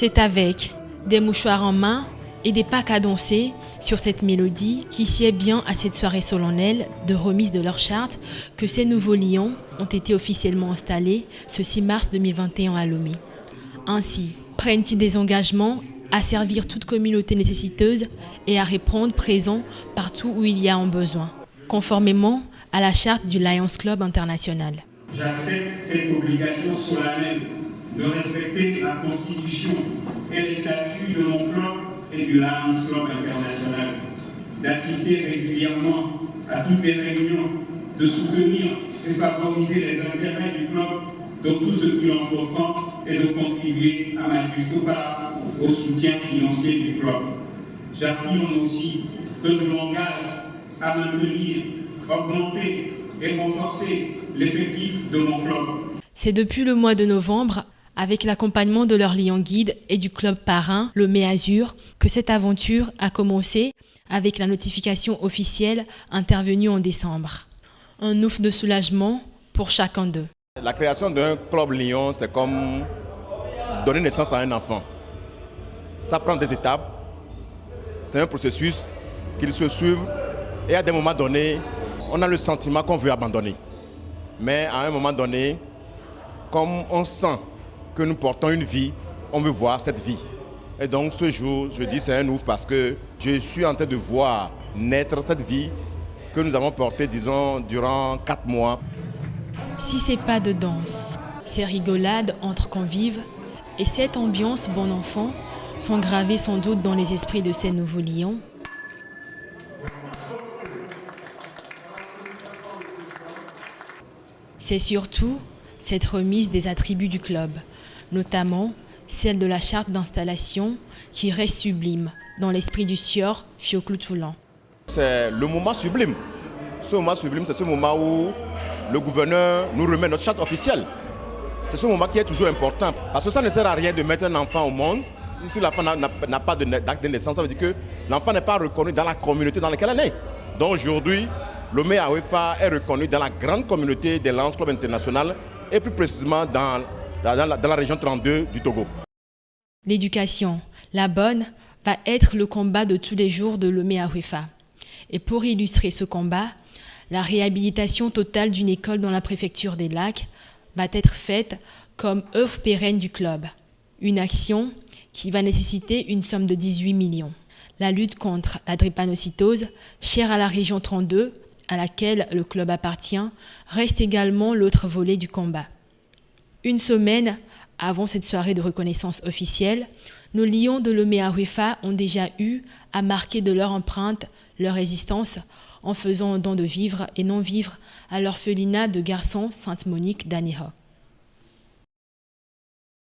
C'est avec des mouchoirs en main et des pas cadencés sur cette mélodie qui sied bien à cette soirée solennelle de remise de leur charte que ces nouveaux lions ont été officiellement installés ce 6 mars 2021 à Lomé. Ainsi, prennent-ils des engagements à servir toute communauté nécessiteuse et à répondre présent partout où il y a un besoin, conformément à la charte du Lions Club international. J'accepte cette obligation solennelle de respecter la Constitution et les statuts de mon club et du Lions Club international, d'assister régulièrement à toutes les réunions, de soutenir et favoriser les intérêts du club dans tout ce qu'il entreprend et de contribuer à ma juste part au soutien financier du club. J'affirme aussi que je m'engage à maintenir, augmenter et renforcer l'effectif de mon club. C'est depuis le mois de novembre, avec l'accompagnement de leur lion guide et du club parrain, le Mé Azur, que cette aventure a commencé avec la notification officielle intervenue en décembre. Un ouf de soulagement pour chacun d'eux. La création d'un club lion, c'est comme donner naissance à un enfant. Ça prend des étapes, c'est un processus qu'il se suit et à des moments donnés, on a le sentiment qu'on veut abandonner. Mais à un moment donné, comme on sent que nous portons une vie, on veut voir cette vie. Et donc ce jour, je dis c'est un ouf parce que je suis en train de voir naître cette vie que nous avons portée, disons, durant 4 mois. Si c'est pas de danse, ces rigolades entre convives et cette ambiance bon enfant sont gravées sans doute dans les esprits de ces nouveaux lions. C'est surtout cette remise des attributs du club, notamment celle de la charte d'installation qui reste sublime dans l'esprit du sieur Fioclou-Toulan. C'est le moment sublime. Ce moment sublime, c'est ce moment où le gouverneur nous remet notre charte officielle. C'est ce moment qui est toujours important. Parce que ça ne sert à rien de mettre un enfant au monde. Si l'enfant n'a pas d'acte de naissance, ça veut dire que l'enfant n'est pas reconnu dans la communauté dans laquelle elle est. Donc aujourd'hui, le Lomé Awefa est reconnu dans la grande communauté des Lions Club International et plus précisément dans la région 32 du Togo. L'éducation, la bonne, va être le combat de tous les jours de Lomé Awefa. Et pour illustrer ce combat, la réhabilitation totale d'une école dans la préfecture des Lacs va être faite comme œuvre pérenne du club. Une action qui va nécessiter une somme de 18 millions. La lutte contre la drépanocytose, chère à la région 32, à laquelle le club appartient, reste également l'autre volet du combat. Une semaine avant cette soirée de reconnaissance officielle, nos lions de Lomé Awefa ont déjà eu à marquer de leur empreinte leur résistance en faisant un don de vivre et non vivre à l'orphelinat de garçons Sainte-Monique d'Anéha.